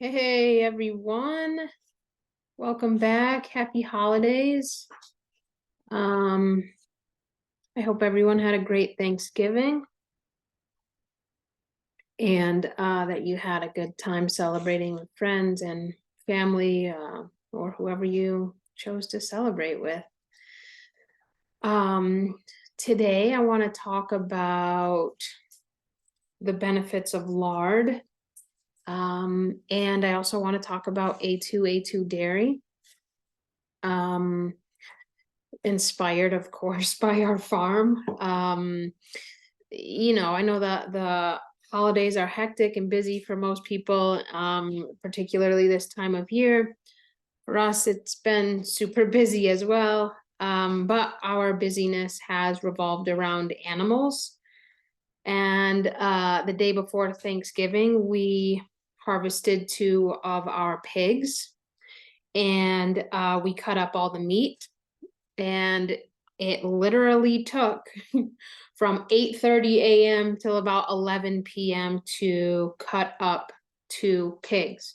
Hey everyone, welcome back. Happy holidays. Um, I hope everyone had a great Thanksgiving and that you had a good time celebrating with friends and family or whoever you chose to celebrate with. Um, Today I want to talk about the benefits of lard. And I also want to talk about A2A2 dairy. Inspired, of course, by our farm. I know that the holidays are hectic and busy for most people, particularly this time of year. For us, it's been super busy as well. But our busyness has revolved around animals. And the day before Thanksgiving, we harvested 2 of our pigs, and we cut up all the meat, and it literally took from 8:30 a.m. till about 11 p.m. to cut up 2 pigs,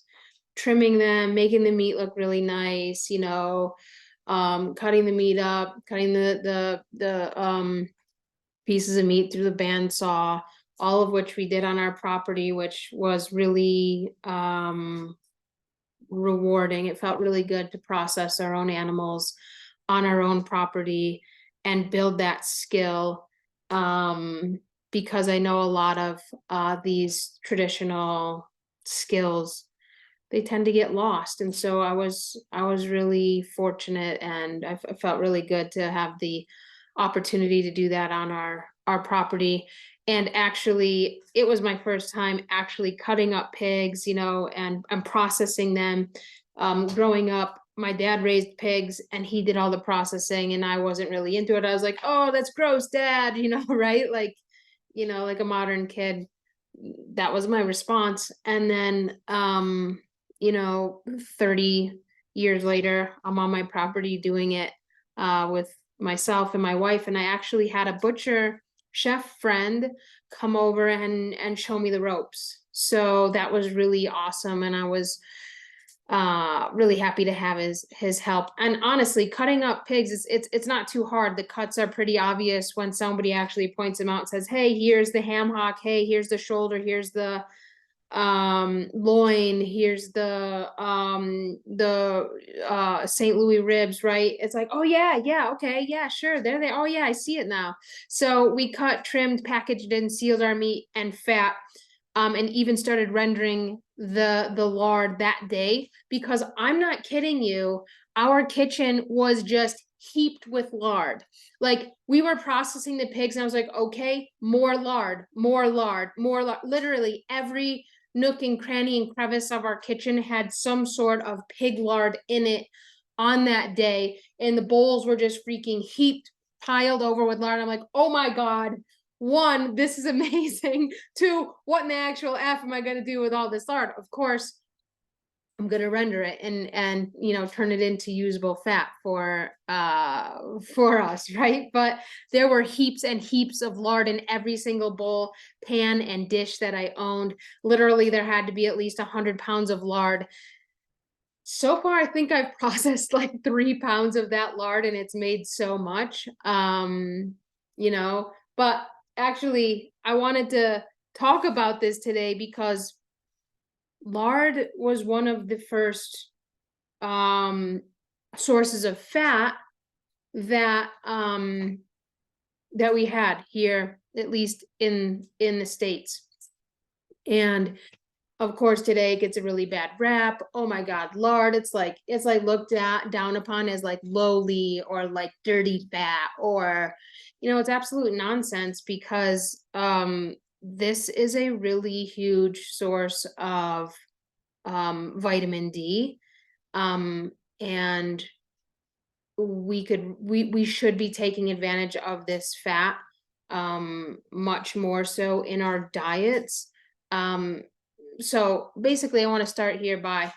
trimming them, making the meat look really nice, cutting the meat up, cutting the pieces of meat through the bandsaw, all of which we did on our property, which was really rewarding. It felt really good to process our own animals on our own property and build that skill, because I know a lot of these traditional skills, they tend to get lost. And so I was really fortunate, and I felt really good to have the opportunity to do that on our property. And actually, it was my first time actually cutting up pigs, and processing them. Growing up, my dad raised pigs and he did all the processing, and I wasn't really into it. I was like, oh, that's gross, Dad, right? Like a modern kid. That was my response. And then 30 years later, I'm on my property doing it with myself and my wife. And I actually had a butcher chef friend come over and show me the ropes. So that was really awesome. And I was really happy to have his help. And honestly, cutting up pigs, it's not too hard. The cuts are pretty obvious when somebody actually points them out and says, hey, here's the ham hock, hey, here's the shoulder, here's the loin, here's the St. Louis ribs, right? It's like, oh yeah, okay, yeah, sure, there they, oh yeah, I see it now. So we cut, trimmed, packaged, and sealed our meat and fat, and even started rendering the lard that day, because I'm not kidding you, our kitchen was just heaped with lard. Like, we were processing the pigs and I was like, okay, more lard, more lard, more lard. Literally every nook and cranny and crevice of our kitchen had some sort of pig lard in it on that day, and the bowls were just freaking heaped, piled over with lard. I'm like, oh my God, 1, this is amazing. 2, what in the actual F am I going to do with all this lard? Of course, I'm going to render it and turn it into usable fat for us, right? But there were heaps and heaps of lard in every single bowl, pan, and dish that I owned. Literally, there had to be at least 100 pounds of lard. So far, I think I've processed like 3 pounds of that lard, and it's made so much. But actually, I wanted to talk about this today because lard was one of the first sources of fat that that we had here, at least in the States. And of course, today it gets a really bad rap. Oh my God, lard, it's like looked at down upon as like lowly or like dirty fat, or it's absolute nonsense, because this is a really huge source of vitamin D, and we should be taking advantage of this fat much more so in our diets. So basically, I want to start here by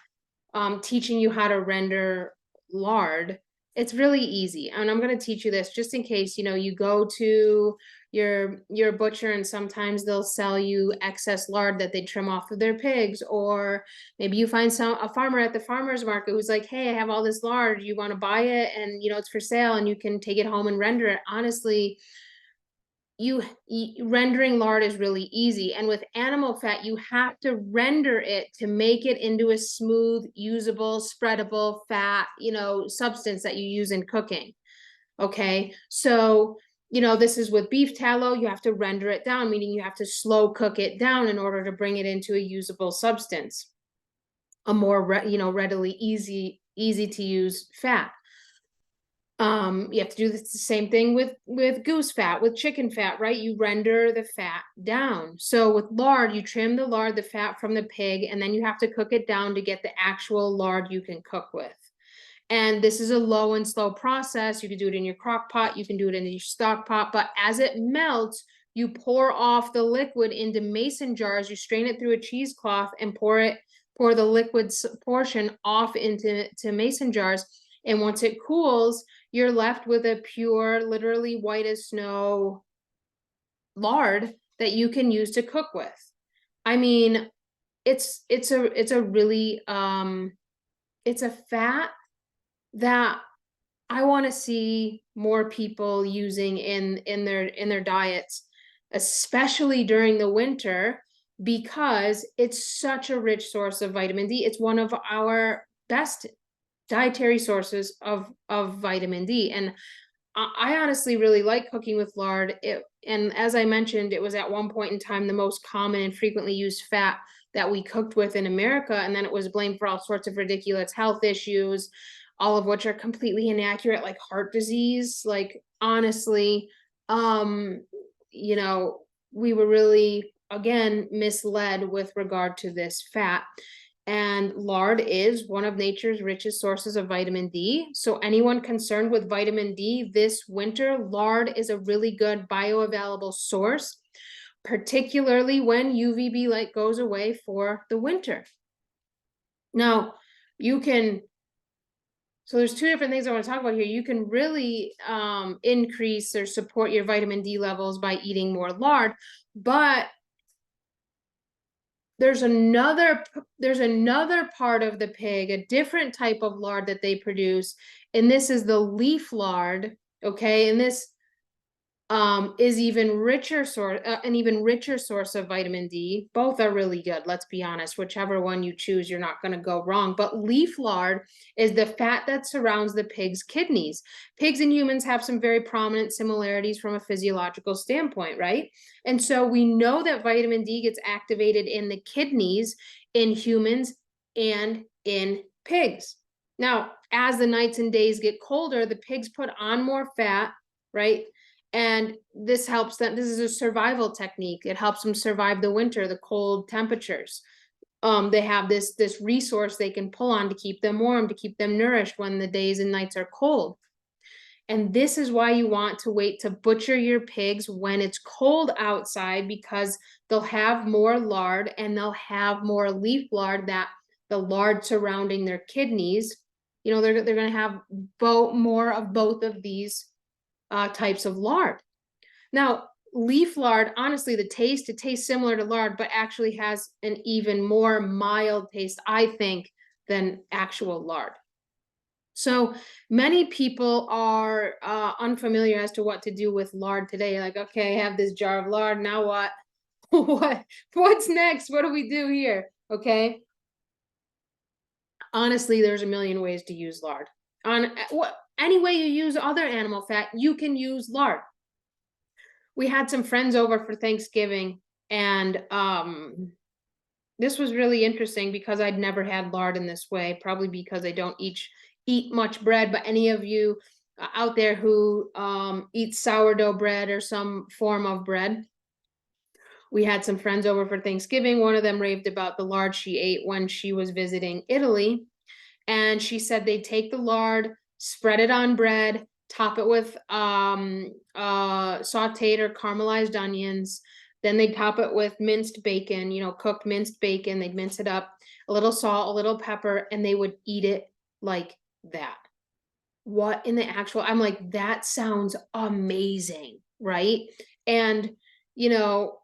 teaching you how to render lard. It's really easy, and I'm going to teach you this just in case you go to your butcher, and sometimes they'll sell you excess lard that they trim off of their pigs. Or maybe you find a farmer at the farmer's market who's like, hey, I have all this lard, you want to buy it, and it's for sale, and you can take it home and render it. Honestly, rendering lard is really easy. And with animal fat, you have to render it to make it into a smooth, usable, spreadable fat, substance that you use in cooking. Okay, so this is with beef tallow. You have to render it down, meaning you have to slow cook it down in order to bring it into a usable substance, a more readily easy to use fat. You have to do the same thing with goose fat, with chicken fat, right? You render the fat down. So with lard, you trim the lard, the fat from the pig, and then you have to cook it down to get the actual lard you can cook with. And this is a low and slow process. You can do it in your crock pot, you can do it in your stock pot, but as it melts, you pour off the liquid into mason jars, you strain it through a cheesecloth and pour the liquid portion off into mason jars. And once it cools, you're left with a pure, literally white as snow lard that you can use to cook with. I mean, it's a really it's a fat that I want to see more people using in their diets, especially during the winter, because it's such a rich source of vitamin D. It's one of our best dietary sources of vitamin D. And I honestly really like cooking with lard. And as I mentioned, it was at one point in time the most common and frequently used fat that we cooked with in America. And then it was blamed for all sorts of ridiculous health issues, all of which are completely inaccurate, like heart disease. Like, honestly, we were really, again, misled with regard to this fat. And lard is one of nature's richest sources of vitamin D. So anyone concerned with vitamin D this winter, lard is a really good bioavailable source, particularly when UVB light goes away for the winter. Now, so there's two different things I want to talk about here. You can really increase or support your vitamin D levels by eating more lard, but there's another part of the pig, a different type of lard that they produce, and this is the leaf lard, okay? And this is an even richer source of vitamin D. Both are really good, let's be honest. Whichever one you choose, you're not going to go wrong. But leaf lard is the fat that surrounds the pig's kidneys. Pigs and humans have some very prominent similarities from a physiological standpoint, right? And so we know that vitamin D gets activated in the kidneys in humans and in pigs. Now, as the nights and days get colder, the pigs put on more fat, right? And this helps them. This is a survival technique. It helps them survive the winter, the cold temperatures. They have this resource they can pull on to keep them warm, to keep them nourished when the days and nights are cold. And this is why you want to wait to butcher your pigs when it's cold outside, because they'll have more lard and they'll have more leaf lard, that the lard surrounding their kidneys, they're going to have more of both of these types of lard. Now, leaf lard, honestly, it tastes similar to lard, but actually has an even more mild taste, I think, than actual lard. So many people are unfamiliar as to what to do with lard today. Like, okay, I have this jar of lard, now what? What's next? What do we do here? Okay. Honestly, there's a million ways to use lard. Any way you use other animal fat, you can use lard. We had some friends over for Thanksgiving, and this was really interesting because I'd never had lard in this way, probably because I don't eat much bread. But any of you out there who eat sourdough bread or some form of bread, we had some friends over for Thanksgiving. One of them raved about the lard she ate when she was visiting Italy. And she said they'd take the lard, spread it on bread, top it with sauteed or caramelized onions. Then they'd top it with minced bacon, cooked minced bacon. They'd mince it up, a little salt, a little pepper, and they would eat it like that. What in the actual, I'm like, that sounds amazing, right? And, you know,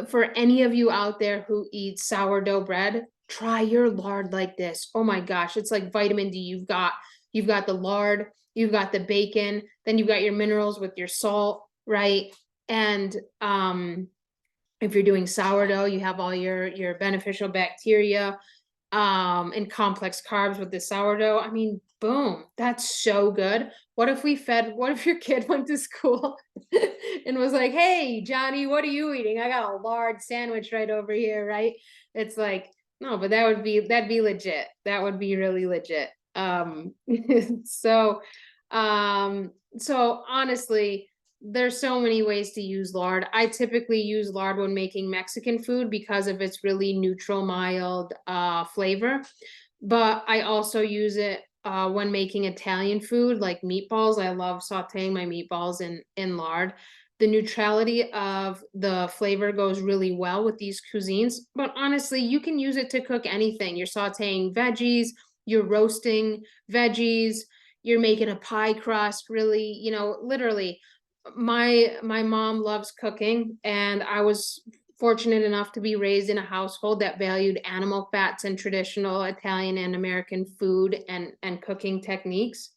for any of you out there who eat sourdough bread, try your lard like this. Oh my gosh, it's like vitamin D. You've got the lard, you've got the bacon, then you've got your minerals with your salt, right? And if you're doing sourdough, you have all your beneficial bacteria and complex carbs with the sourdough. I mean, boom, that's so good. What if your kid went to school and was like, hey, Johnny, what are you eating? I got a lard sandwich right over here, right? It's like, no, but that'd be legit. That would be really legit. So, so honestly, there's so many ways to use lard. I typically use lard when making Mexican food because of its really neutral, mild flavor. But I also use it when making Italian food, like meatballs. I love sauteing my meatballs in lard. The neutrality of the flavor goes really well with these cuisines. But honestly, you can use it to cook anything. You're sauteing veggies, you're roasting veggies, you're making a pie crust, really, you know, literally my mom loves cooking, and I was fortunate enough to be raised in a household that valued animal fats and traditional Italian and American food and cooking techniques.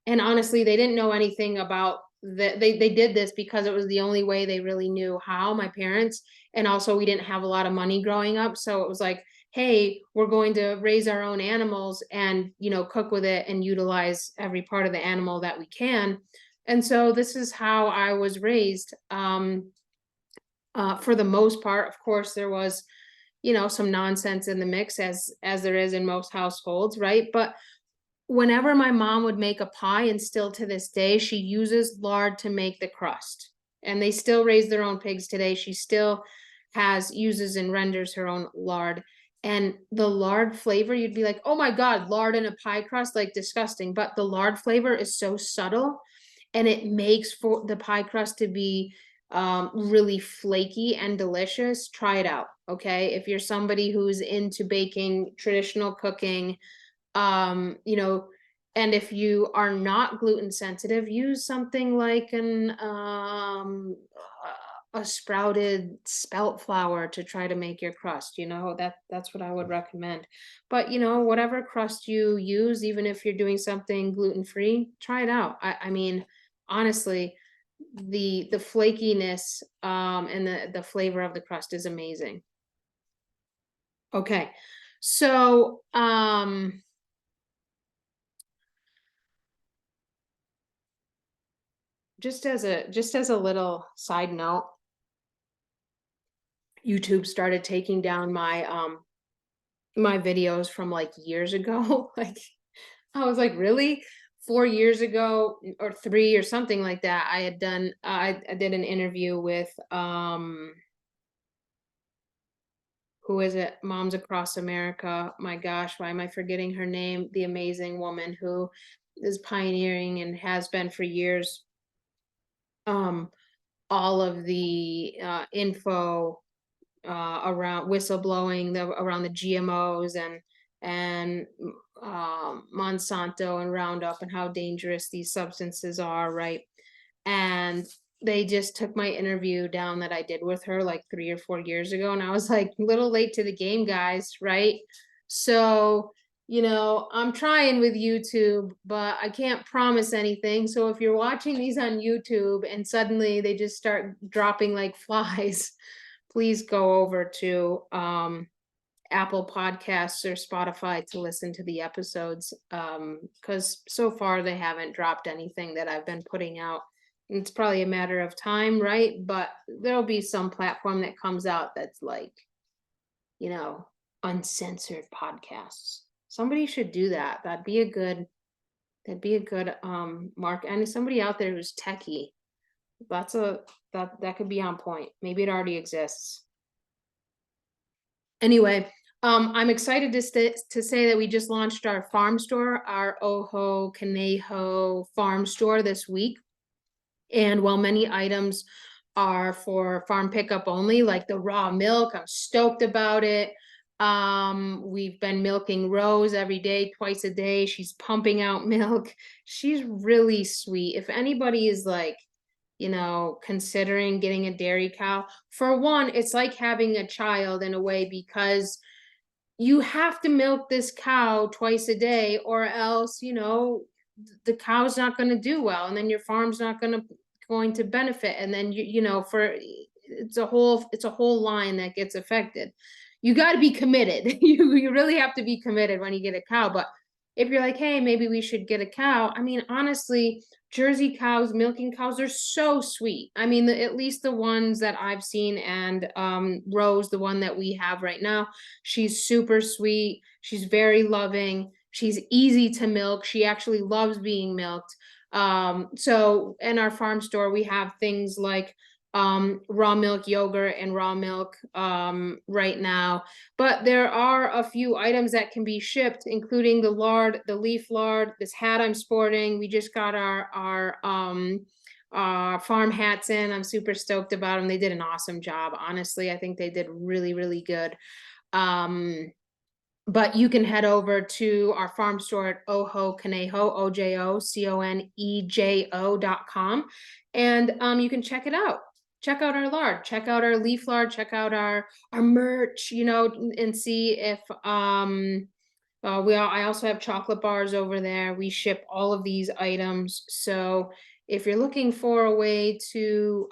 And honestly, they didn't know anything about that. They did this because it was the only way they really knew how, my parents. And also we didn't have a lot of money growing up, so it was like, hey, we're going to raise our own animals and, you know, cook with it and utilize every part of the animal that we can. And so this is how I was raised. For the most part, of course, there was, you know, some nonsense in the mix, as there is in most households, right? But whenever my mom would make a pie, and still to this day, she uses lard to make the crust. And they still raise their own pigs today. She still uses and renders her own lard. And the lard flavor, you'd be like, oh my God, lard in a pie crust, like disgusting. But the lard flavor is so subtle, and it makes for the pie crust to be really flaky and delicious. Try it out, okay? If you're somebody who's into baking, traditional cooking, you know, and if you are not gluten sensitive, use something like a sprouted spelt flour to try to make your crust. You know, that's what I would recommend. But you know, whatever crust you use, even if you're doing something gluten free, try it out. I mean, honestly, the flakiness and the flavor of the crust is amazing. Okay, so just as a little side note, YouTube started taking down my videos from like years ago. Like I was like, really? 4 years ago or 3 or something like that, I had done I did an interview with who is it? Moms Across America. My gosh, why am I forgetting her name? The amazing woman who is pioneering and has been for years um all of the info around whistleblowing around the GMOs and Monsanto and Roundup and how dangerous these substances are, right? And they just took my interview down that I did with her like 3 or 4 years ago, and I was like, a little late to the game, guys, right? So, you know, I'm trying with YouTube, but I can't promise anything. So if you're watching these on YouTube and suddenly they just start dropping like flies, please go over to Apple Podcasts or Spotify to listen to the episodes, because so far they haven't dropped anything that I've been putting out. It's probably a matter of time, right? But there'll be some platform that comes out that's like, you know, uncensored podcasts. Somebody should do that. That'd be a good mark. And somebody out there who's techie, that could be on point. Maybe it already exists. Anyway, I'm excited to say that we just launched our farm store, our Ojo Conejo farm store this week. And while many items are for farm pickup only, like the raw milk, I'm stoked about it. We've been milking Rose every day, twice a day. She's pumping out milk. She's really sweet. If anybody is like, considering getting a dairy cow. For one, it's like having a child in a way, because you have to milk this cow twice a day, or else, the cow's not going to do well, and then your farm's not going to benefit, and then it's a whole line that gets affected. You got to be committed. You really have to be committed when you get a cow. But if you're like, hey, maybe we should get a cow, I mean, honestly, Jersey cows, milking cows, are so sweet. I mean, at least the ones that I've seen, and Rose, the one that we have right now, she's super sweet. She's very loving. She's easy to milk. She actually loves being milked. So in our farm store, we have things like raw milk yogurt and raw milk right now. But there are a few items that can be shipped, including the lard, the leaf lard, this hat I'm sporting. We just got our farm hats in. I'm super stoked about them. They did an awesome job. Honestly, I think they did really, really good. But you can head over to our farm store at ojoconejo.com, and you can check it out. Check out our lard, check out our leaf lard, check out our merch, and see if I also have chocolate bars over there. We ship all of these items. So if you're looking for a way to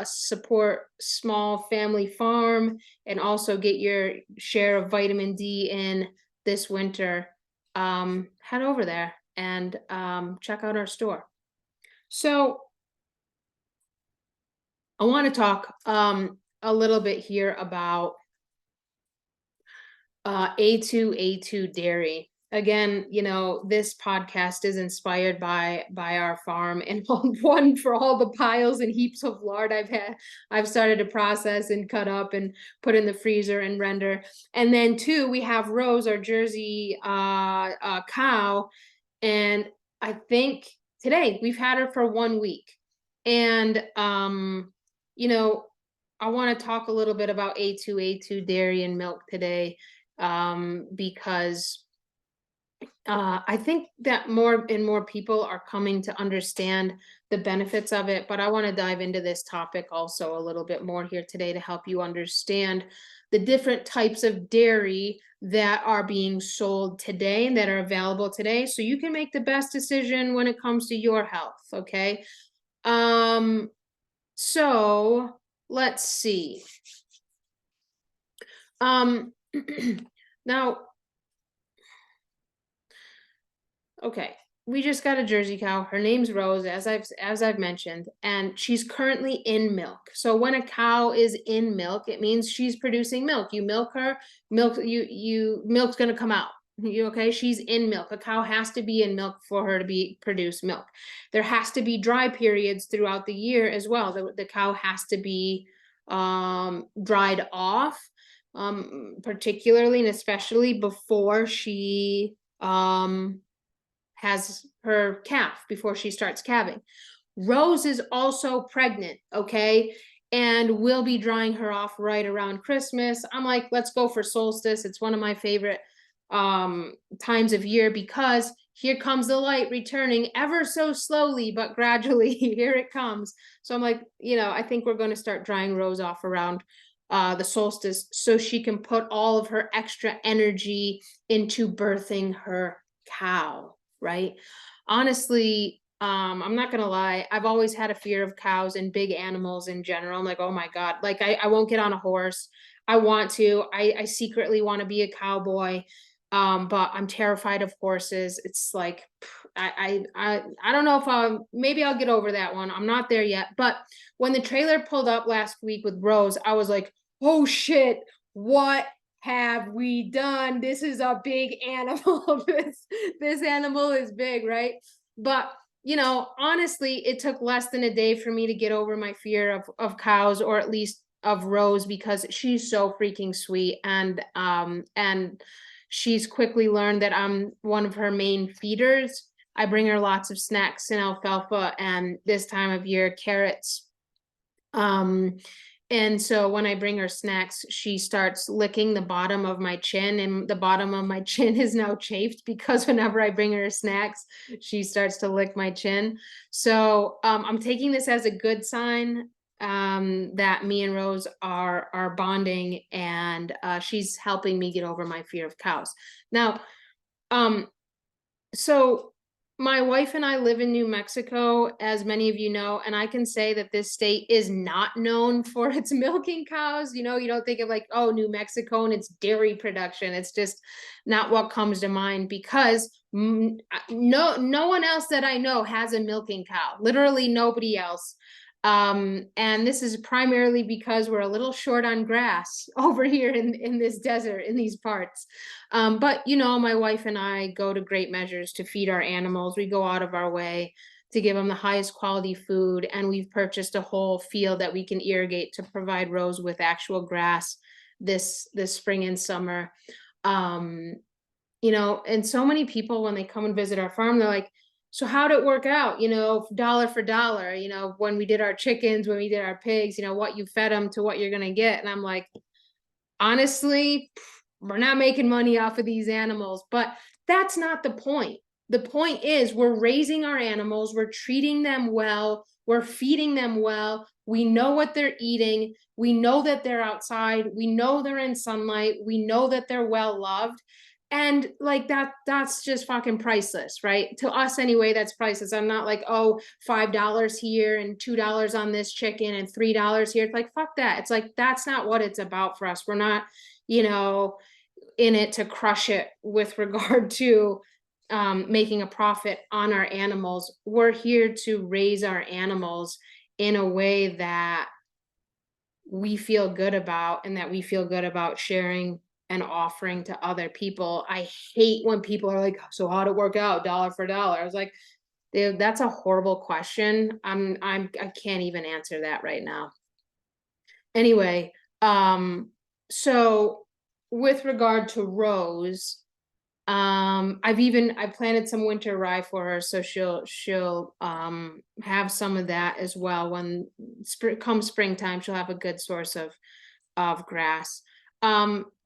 support small family farm and also get your share of vitamin D in this winter, head over there and check out our store. So I want to talk a little bit here about A2A2 dairy. Again, this podcast is inspired by our farm, and one, for all the piles and heaps of lard I've started to process and cut up and put in the freezer and render. And then two, we have Rose, our Jersey cow, and I think today we've had her for 1 week. And I want to talk a little bit about A2A2 dairy and milk today, because I think that more and more people are coming to understand the benefits of it. But I want to dive into this topic also a little bit more here today to help you understand the different types of dairy that are being sold today and that are available today, so you can make the best decision when it comes to your health. Okay. So let's see. Now, okay, we just got a Jersey cow. Her name's Rose, as I've mentioned, and she's currently in milk. So when a cow is in milk, it means she's producing milk. You milk her, milk's gonna come out. Okay, she's in milk. A cow has to be in milk for her to produce milk. There has to be dry periods throughout the year as well. The cow has to be dried off, particularly and especially before she has her calf, before she starts calving. Rose is also pregnant, okay? And we'll be drying her off right around Christmas. I'm like, let's go for solstice. It's one of my favorite times of year, because here comes the light returning ever so slowly, but gradually. Here it comes. So I'm like, I think we're going to start drying Rose off around the solstice, so she can put all of her extra energy into birthing her cow, right? Honestly, I'm not gonna lie, I've always had a fear of cows and big animals in general. I'm like, oh my God, like I won't get on a horse. I want to, I secretly want to be a cowboy, but I'm terrified of horses. It's like, I don't know if maybe I'll get over that one. I'm not there yet. But when the trailer pulled up last week with Rose, I was like, oh shit, what have we done? This is a big animal. This animal is big, right? But honestly, it took less than a day for me to get over my fear of cows, or at least of Rose, because she's so freaking sweet, and she's quickly learned that I'm one of her main feeders. I bring her lots of snacks and alfalfa, and this time of year, carrots. And so when I bring her snacks, she starts licking the bottom of my chin, and the bottom of my chin is now chafed because whenever I bring her snacks, she starts to lick my chin. So I'm taking this as a good sign, that me and Rose are bonding, and she's helping me get over my fear of cows. Now, so my wife and I live in New Mexico, as many of you know, and I can say that this state is not known for its milking cows. You know, you don't think of like, oh, New Mexico and its dairy production. It's just not what comes to mind, because no one else that I know has a milking cow. Literally nobody else. And this is primarily because we're a little short on grass over here in this desert, in these parts. But you know, my wife and I go to great measures to feed our animals. We go out of our way to give them the highest quality food, and we've purchased a whole field that we can irrigate to provide Rose with actual grass this spring and summer. You know, and so many people, when they come and visit our farm, they're like, so how'd it work out? You know, dollar for dollar, you know, when we did our chickens, when we did our pigs, you know, what you fed them to what you're going to get. And I'm like, honestly, we're not making money off of these animals, but that's not the point. The point is we're raising our animals, we're treating them well, we're feeding them well, we know what they're eating, we know that they're outside, we know they're in sunlight, we know that they're well loved. And like that's just fucking priceless, right? To us anyway, that's priceless. I'm not like, oh, $5 here and $2 on this chicken and $3 here. It's like, fuck that. It's like, that's not what it's about for us. We're not, you know, in it to crush it with regard to making a profit on our animals. We're here to raise our animals in a way that we feel good about, and that we feel good about sharing and offering to other people. I hate when people are like, so how'd it work out dollar for dollar? I was like, dude, that's a horrible question. I can't even answer that right now. Anyway, so with regard to Rose, I planted some winter rye for her, so she'll have some of that as well. When come springtime, she'll have a good source of grass.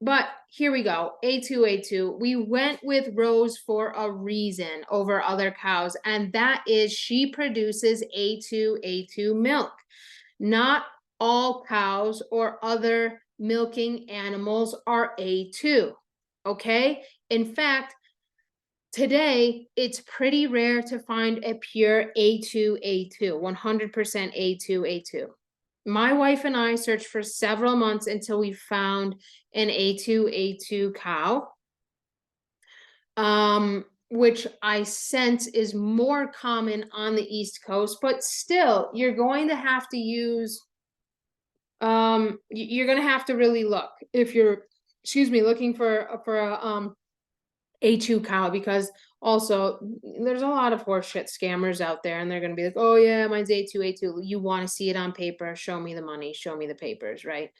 But here we go. A2A2. We went with Rose for a reason over other cows, and that is she produces A2A2 milk. Not all cows or other milking animals are A2. Okay? In fact, today it's pretty rare to find a pure A2A2, 100% A2A2. My wife and I searched for several months until we found an A2A2 cow, which I sense is more common on the East Coast, but still, you're going to have to use, you're going to have to really look if you're, excuse me, looking for a A2 cow, because also there's a lot of horseshit scammers out there, and they're going to be like, oh yeah, mine's A2A2. You want to see it on paper, show me the money, show me the papers, right?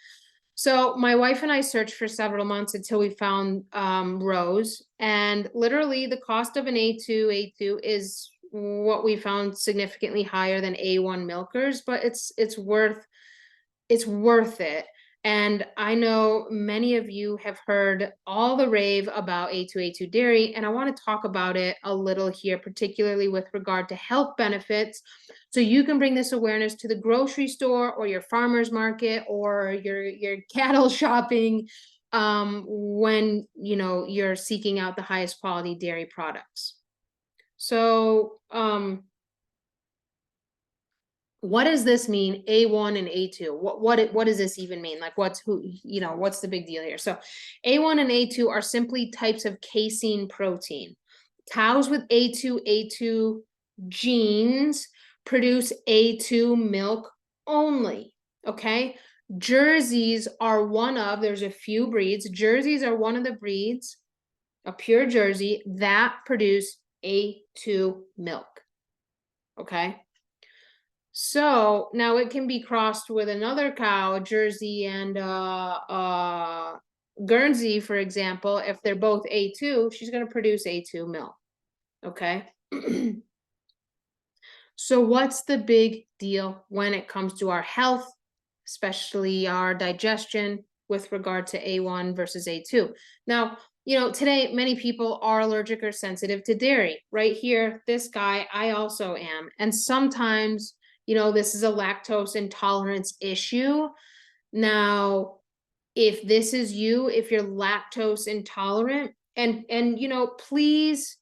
So my wife and I searched for several months until we found Rose, and literally the cost of an A2A2 is what we found significantly higher than A1 milkers, but it's worth it. And I know many of you have heard all the rave about A2A2 dairy, and I want to talk about it a little here, particularly with regard to health benefits. So you can bring this awareness to the grocery store or your farmer's market or your cattle shopping, when you know you're seeking out the highest quality dairy products. So what does this mean, A1 and A2? What does this even mean? Like, what's the big deal here? So A1 and A2 are simply types of casein protein. Cows with A2 genes produce A2 milk only, okay? Jerseys are there's a few breeds. Jerseys are one of the breeds, a pure Jersey, that produce A2 milk, okay? So now it can be crossed with another cow, Jersey and Guernsey, for example. If they're both A2, she's going to produce A2 milk. Okay. So what's the big deal when it comes to our health, especially our digestion with regard to A1 versus A2. Now, today many people are allergic or sensitive to dairy. Right here, this guy, I also am. And sometimes, this is a lactose intolerance issue. Now, if this is you, if you're lactose intolerant, and please,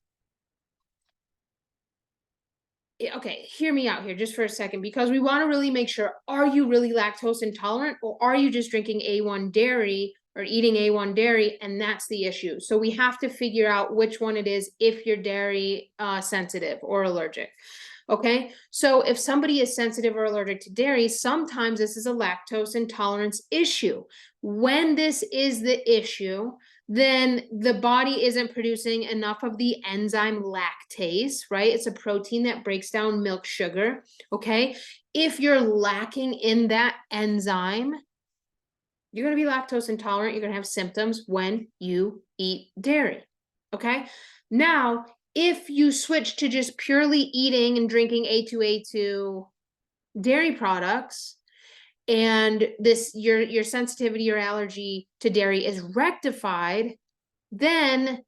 okay, hear me out here just for a second, because we want to really make sure, are you really lactose intolerant, or are you just drinking A1 dairy or eating A1 dairy, and that's the issue? So we have to figure out which one it is if you're dairy sensitive or allergic. Okay, so if somebody is sensitive or allergic to dairy, sometimes this is a lactose intolerance issue. When this is the issue, then the body isn't producing enough of the enzyme lactase, right? It's a protein that breaks down milk sugar, okay? If you're lacking in that enzyme, you're going to be lactose intolerant. You're going to have symptoms when you eat dairy, okay? Now, if you switch to just purely eating and drinking A2A2 dairy products, and your sensitivity or allergy to dairy is rectified, then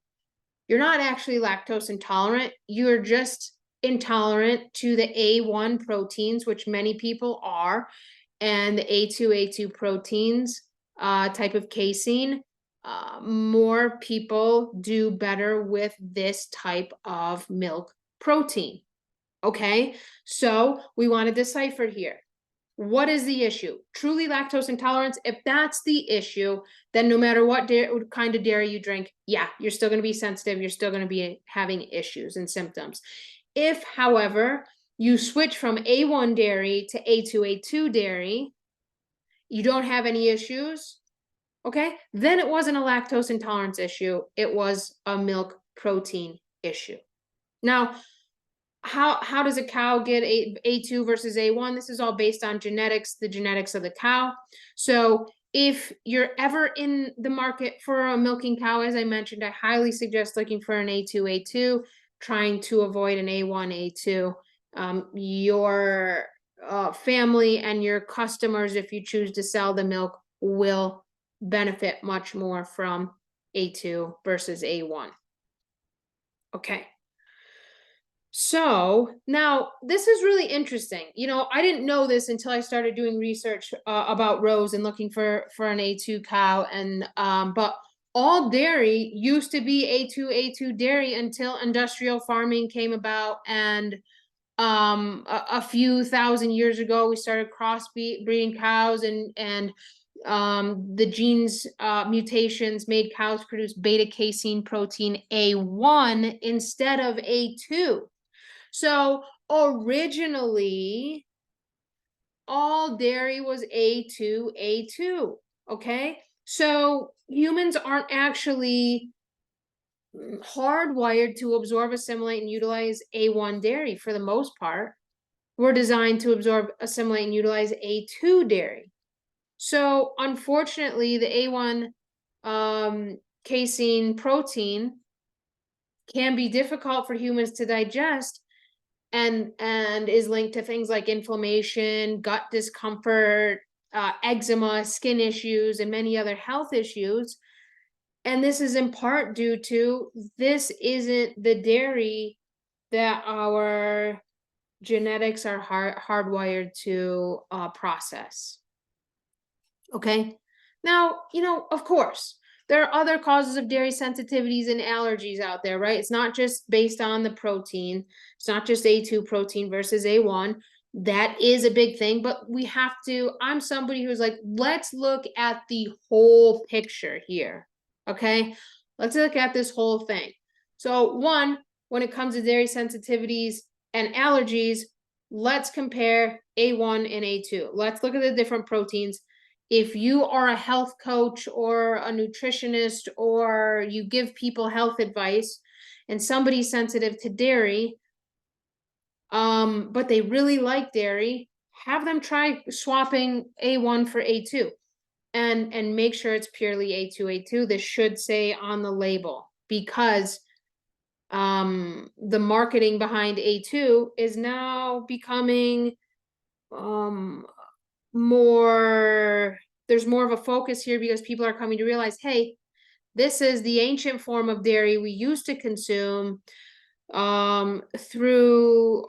you're not actually lactose intolerant. You're just intolerant to the A1 proteins, which many people are, and the A2A2 proteins type of casein. More people do better with this type of milk protein. Okay, so we want to decipher here. What is the issue? Truly lactose intolerance? If that's the issue, then no matter what kind of dairy you drink, yeah, you're still going to be sensitive. You're still going to be having issues and symptoms. If, however, you switch from A1 dairy to A2A2 dairy, you don't have any issues, okay, then it wasn't a lactose intolerance issue. It was a milk protein issue. Now, how does a cow get A2 versus A1? This is all based on genetics, the genetics of the cow. So if you're ever in the market for a milking cow, as I mentioned, I highly suggest looking for an A2A2, trying to avoid an A1, A2. Your family and your customers, if you choose to sell the milk, will benefit much more from A2 versus A1. Okay. So now this is really interesting. I didn't know this until I started doing research about rows and looking for an A2 cow. And but all dairy used to be A2 dairy until industrial farming came about, and a few thousand years ago we started crossbreeding cows, and the genes mutations made cows produce beta casein protein A1 instead of A2. So originally, all dairy was A2, okay? So humans aren't actually hardwired to absorb, assimilate, and utilize A1 dairy for the most part. We're designed to absorb, assimilate, and utilize A2 dairy. So unfortunately, the A1 casein protein can be difficult for humans to digest, and is linked to things like inflammation, gut discomfort, eczema, skin issues, and many other health issues. And this is in part due to this isn't the dairy that our genetics are hardwired to process. Okay. Now, of course, there are other causes of dairy sensitivities and allergies out there, right? It's not just based on the protein. It's not just A2 protein versus A1. That is a big thing, but I'm somebody who's like, let's look at the whole picture here, okay? Let's look at this whole thing. So one, when it comes to dairy sensitivities and allergies, let's compare A1 and A2. Let's look at the different proteins. If you are a health coach or a nutritionist, or you give people health advice, and somebody's sensitive to dairy, but they really like dairy, have them try swapping A1 for A2, and make sure it's purely A2. This should say on the label, because the marketing behind A2 is now becoming there's more of a focus here because people are coming to realize, hey, this is the ancient form of dairy we used to consume through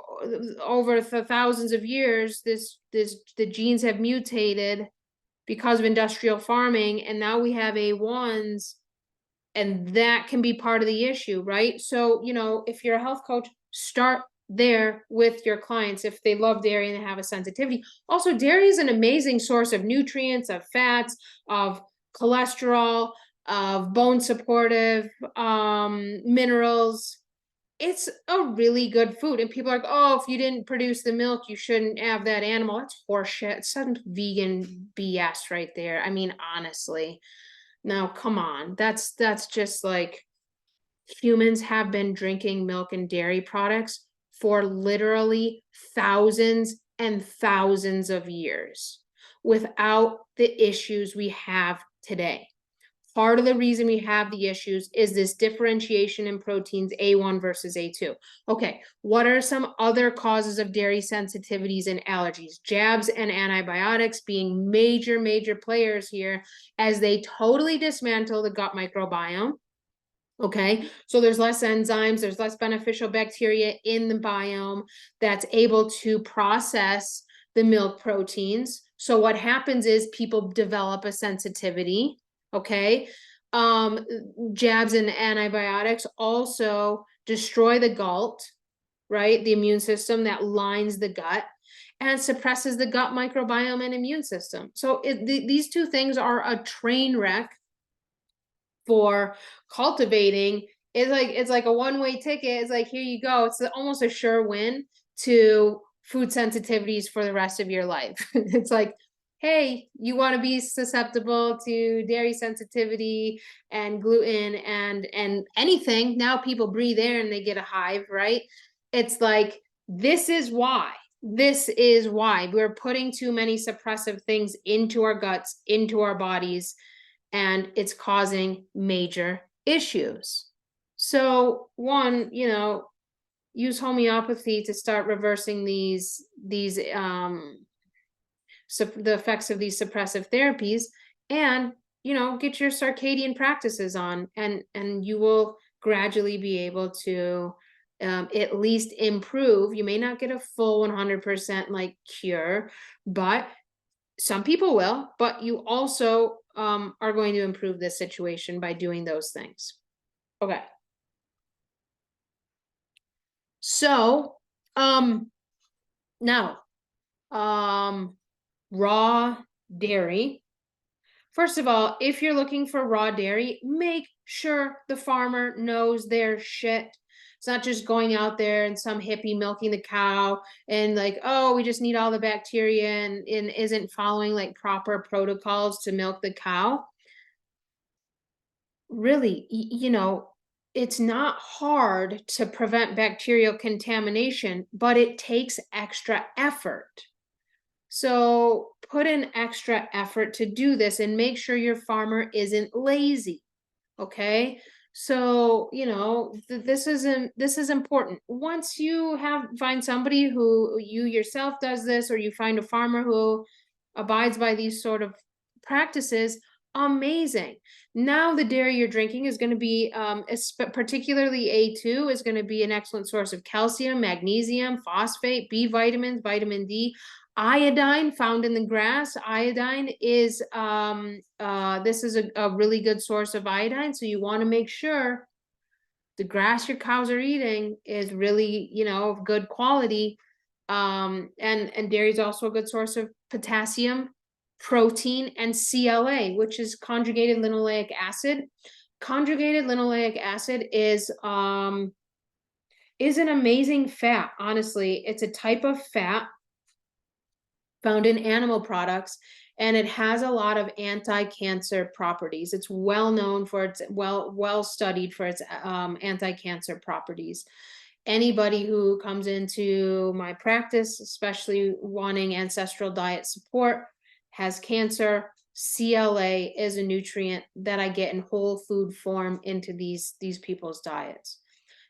over the thousands of years. The genes have mutated because of industrial farming, and now we have A1s, and that can be part of the issue, right? So, you know, if you're a health coach, start there with your clients if they love dairy and they have a sensitivity. Also, dairy is an amazing source of nutrients, of fats, of cholesterol, of bone supportive minerals. It's a really good food. And people are like, oh, if you didn't produce the milk, you shouldn't have that animal. That's horseshit. It's some vegan BS right there. I mean, honestly. Now, come on. That's just like, humans have been drinking milk and dairy products for literally thousands and thousands of years without the issues we have today. Part of the reason we have the issues is this differentiation in proteins, A1 versus A2. Okay, what are some other causes of dairy sensitivities and allergies? Jabs and antibiotics being major players here as they totally dismantle the gut microbiome. Okay, so there's less enzymes, there's less beneficial bacteria in the biome that's able to process the milk proteins. So what happens is people develop a sensitivity. Okay, jabs and antibiotics also destroy the gut, right? The immune system that lines the gut and suppresses the gut microbiome and immune system. So these two things are a train wreck for cultivating. It's like a one-way ticket. It's like, here you go. It's almost a sure win to food sensitivities for the rest of your life. It's like, hey, you want to be susceptible to dairy sensitivity and gluten and anything. Now people breathe air and they get a hive, right? It's like, this is why we're putting too many suppressive things into our guts, into our bodies, and it's causing major issues. So one, you know, use homeopathy to start reversing the effects of these suppressive therapies, and, you know, get your circadian practices on, and you will gradually be able to at least improve. You may not get a full 100% like cure, but some people will, but you also are going to improve this situation by doing those things. Okay. So, now, raw dairy. First of all, if you're looking for raw dairy, make sure the farmer knows their shit. It's not just going out there and some hippie milking the cow and like, oh, we just need all the bacteria and isn't following like proper protocols to milk the cow. Really, you know, it's not hard to prevent bacterial contamination, but it takes extra effort. So put in extra effort to do this and make sure your farmer isn't lazy. Okay. So, you know, this is important. Once you find somebody who you yourself does this, or you find a farmer who abides by these sort of practices, amazing. Now the dairy you're drinking is going to be, particularly A2 is going to be an excellent source of calcium, magnesium, phosphate, B vitamins, vitamin D. Iodine found in the grass. Iodine is this is a really good source of iodine, so you want to make sure the grass your cows are eating is really, you know, of good quality. And dairy is also a good source of potassium, protein, and CLA, which is conjugated linoleic acid. Conjugated linoleic acid is an amazing fat. Honestly, it's a type of fat found in animal products, and it has a lot of anti-cancer properties. It's well known for its well studied for its anti-cancer properties. Anybody who comes into my practice, especially wanting ancestral diet support, has cancer, CLA is a nutrient that I get in whole food form into these people's diets.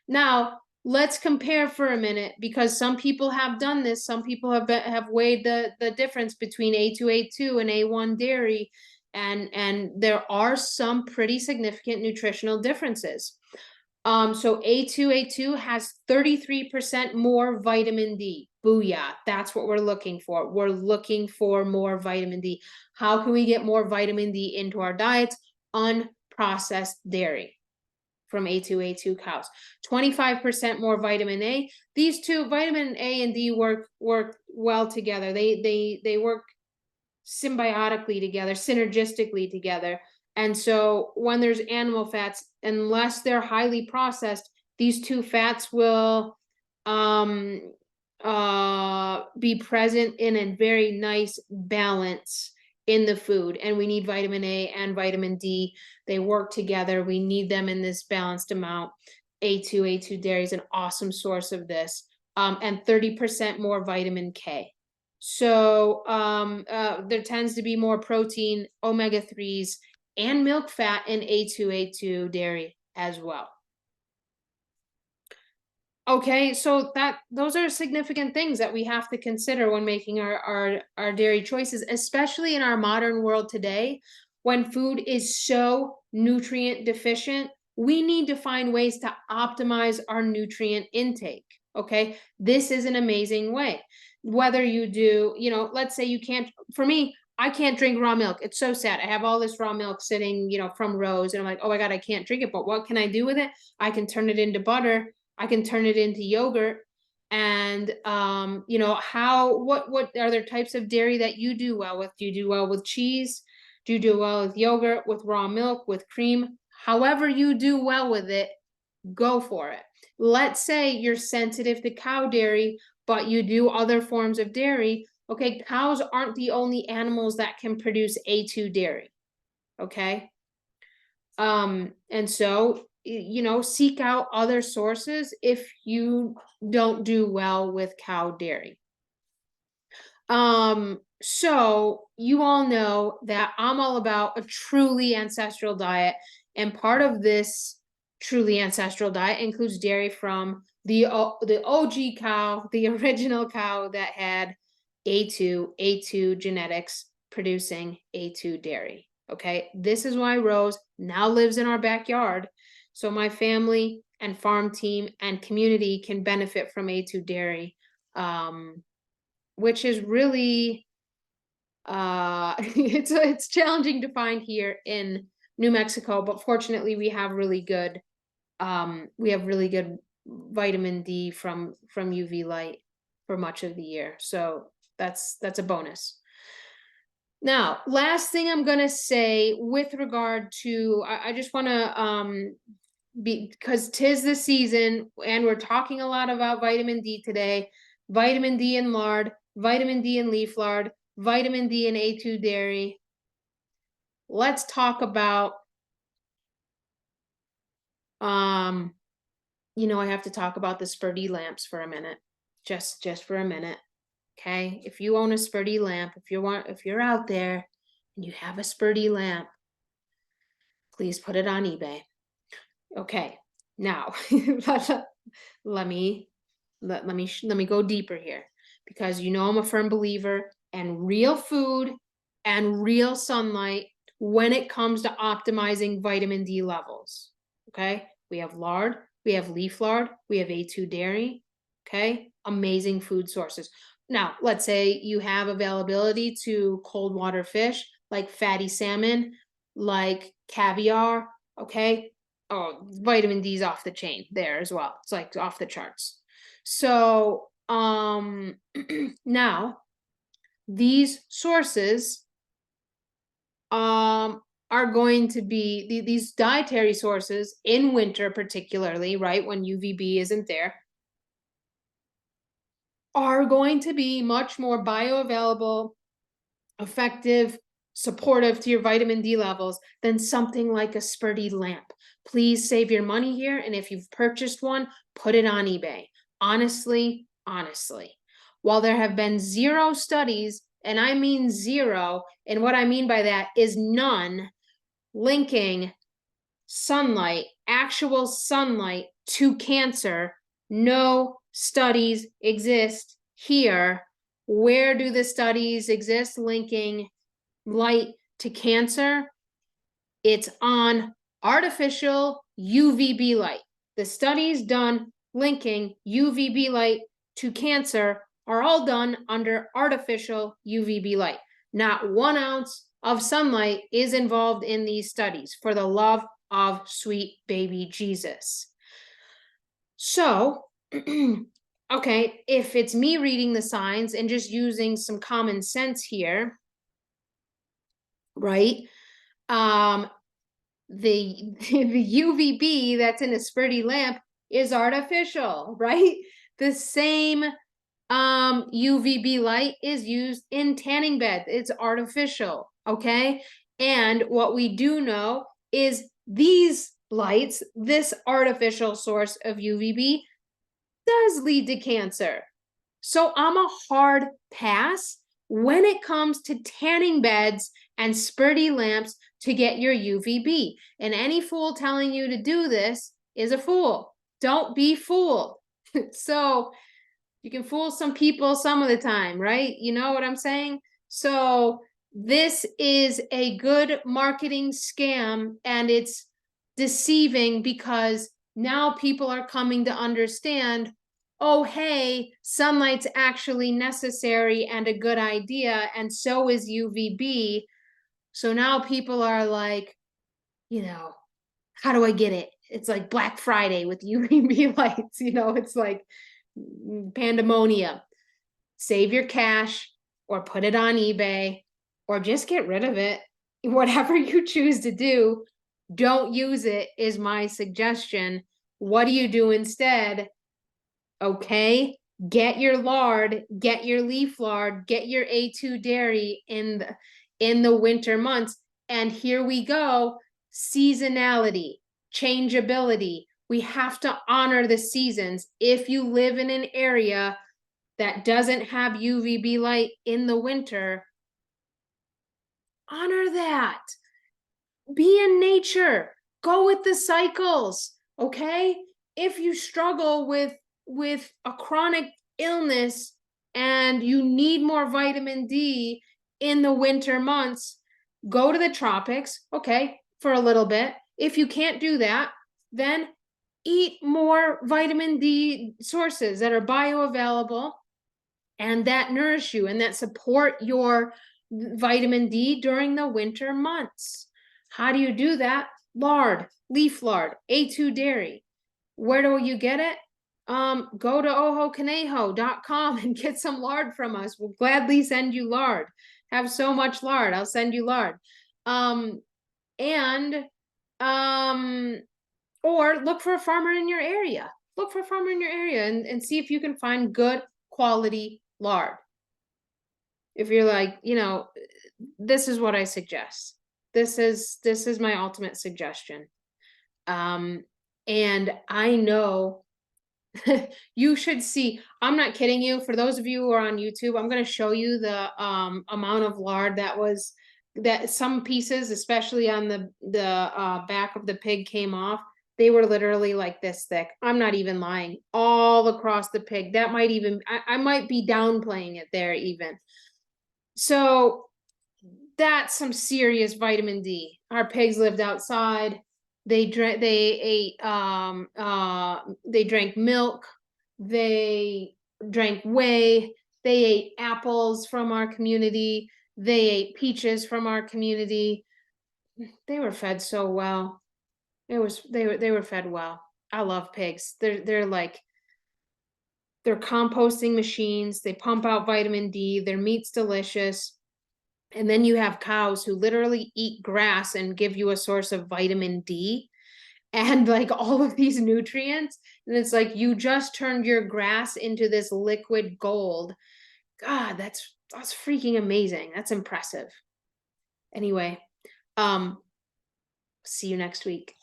Now, let's compare for a minute, because some people have done this. Some people have weighed the difference between A2A2 and A1 dairy, and there are some pretty significant nutritional differences. So A2A2 has 33% more vitamin D. Booyah, that's what we're looking for. We're looking for more vitamin D. How can we get more vitamin D into our diets? Unprocessed dairy from A2A2 cows. 25% more vitamin A. These two, vitamin A and D, work well together. They work symbiotically together, synergistically together. And so when there's animal fats, unless they're highly processed, these two fats will be present in a very nice balance in the food. And we need vitamin A and vitamin D. They work together. We need them in this balanced amount. A2A2 dairy is an awesome source of this. And 30% more vitamin K. So there tends to be more protein, omega-3s, and milk fat in A2A2 dairy as well. Okay, so those are significant things that we have to consider when making our dairy choices, especially in our modern world today, when food is so nutrient deficient. We need to find ways to optimize our nutrient intake. Okay, this is an amazing way. Whether you do, let's say you can't, for me, I can't drink raw milk. It's so sad. I have all this raw milk sitting, from Rose, and I'm like, oh my God, I can't drink it. But what can I do with it? I can turn it into butter. I can turn it into yogurt. And what are there types of dairy that you do well with? Do you do well with cheese? Do you do well with yogurt, with raw milk, with cream? However you do well with it, go for it. Let's say you're sensitive to cow dairy, but you do other forms of dairy. Okay, cows aren't the only animals that can produce A2 dairy. Okay. And so, seek out other sources if you don't do well with cow dairy. So you all know that I'm all about a truly ancestral diet, and part of this truly ancestral diet includes dairy from the OG cow, the original cow that had A2 genetics producing A2 dairy. Okay, this is why Rose now lives in our backyard, so my family and farm team and community can benefit from A2 dairy, which is really it's challenging to find here in New Mexico, but fortunately we have really good vitamin D from UV light for much of the year, so that's a bonus. Now, last thing I'm gonna say with regard to, I just want to because 'tis the season and we're talking a lot about vitamin D today. Vitamin D in lard, vitamin D in leaf lard, vitamin D in A2 dairy. Let's talk about I have to talk about the Spurdy lamps for a minute. Just for a minute. Okay, if you own a Spurdy lamp, if you're out there and you have a Spurdy lamp, please put it on eBay. Okay, now let me go deeper here, because I'm a firm believer in real food and real sunlight when it comes to optimizing vitamin D levels. Okay, we have lard, we have leaf lard, we have A2 dairy. Okay, amazing food sources. Now, let's say you have availability to cold water fish like fatty salmon, like caviar. Okay, oh, vitamin D's off the chain there as well. It's like off the charts. So now these sources are going to be these dietary sources in winter, particularly, right, when UVB isn't there, are going to be much more bioavailable, effective, supportive to your vitamin D levels than something like a Spurdy lamp. Please save your money here, and if you've purchased one, put it on eBay. Honestly, while there have been 0 studies, and I mean 0, and what I mean by that is none, linking sunlight, actual sunlight, to cancer, no studies exist here. Where do the studies exist linking light to cancer? It's on artificial UVB light. The studies done linking UVB light to cancer are all done under artificial UVB light. Not 1 ounce of sunlight is involved in these studies, for the love of sweet baby Jesus. So, okay, if it's me reading the signs and just using some common sense here, right? The UVB that's in a Spurdy lamp is artificial, right? The same UVB light is used in tanning beds. It's artificial, okay? And what we do know is these lights, this artificial source of UVB, does lead to cancer. So I'm a hard pass when it comes to tanning beds and Spurdy lamps to get your UVB. And any fool telling you to do this is a fool. Don't be fooled. So you can fool some people some of the time, right? You know what I'm saying? So this is a good marketing scam, and it's deceiving because now people are coming to understand, oh, hey, sunlight's actually necessary and a good idea, and so is UVB. So now people are like, you know, how do I get it? It's like Black Friday with UVB lights, you know, it's like pandemonium. Save your cash or put it on eBay or just get rid of it. Whatever you choose to do, don't use it is my suggestion. What do you do instead? Okay, get your lard, get your leaf lard, get your A2 dairy in the winter months. And here we go, seasonality, changeability. We have to honor the seasons. If you live in an area that doesn't have UVB light in the winter, honor that. Be in nature. Go with the cycles, okay? If you struggle with a chronic illness and you need more vitamin D in the winter months, go to the tropics, okay, for a little bit. If you can't do that, then eat more vitamin D sources that are bioavailable and that nourish you and that support your vitamin D during the winter months. How do you do that? Lard, leaf lard, A2 dairy. Where do you get it? Go to ohoconejo.com and get some lard from us. We'll gladly send you lard. Have so much lard. I'll send you lard. Or look for a farmer in your area. Look for a farmer in your area and see if you can find good quality lard. If you're like, you know, this is what I suggest. This is my ultimate suggestion. And I know you should see, I'm not kidding you. For those of you who are on YouTube, I'm going to show you the amount of lard that some pieces, especially on the back of the pig, came off. They were literally like this thick. I'm not even lying. All across the pig. That might even, I might be downplaying it there even. So that's some serious vitamin D. Our pigs lived outside. They drank milk, they drank whey, they ate apples from our community, they ate peaches from our community. They were fed so well. They were fed well. I love pigs. They're composting machines. They pump out vitamin D. Their meat's delicious. And then you have cows who literally eat grass and give you a source of vitamin D and like all of these nutrients. And it's like, you just turned your grass into this liquid gold. God, that's freaking amazing. That's impressive. Anyway, see you next week.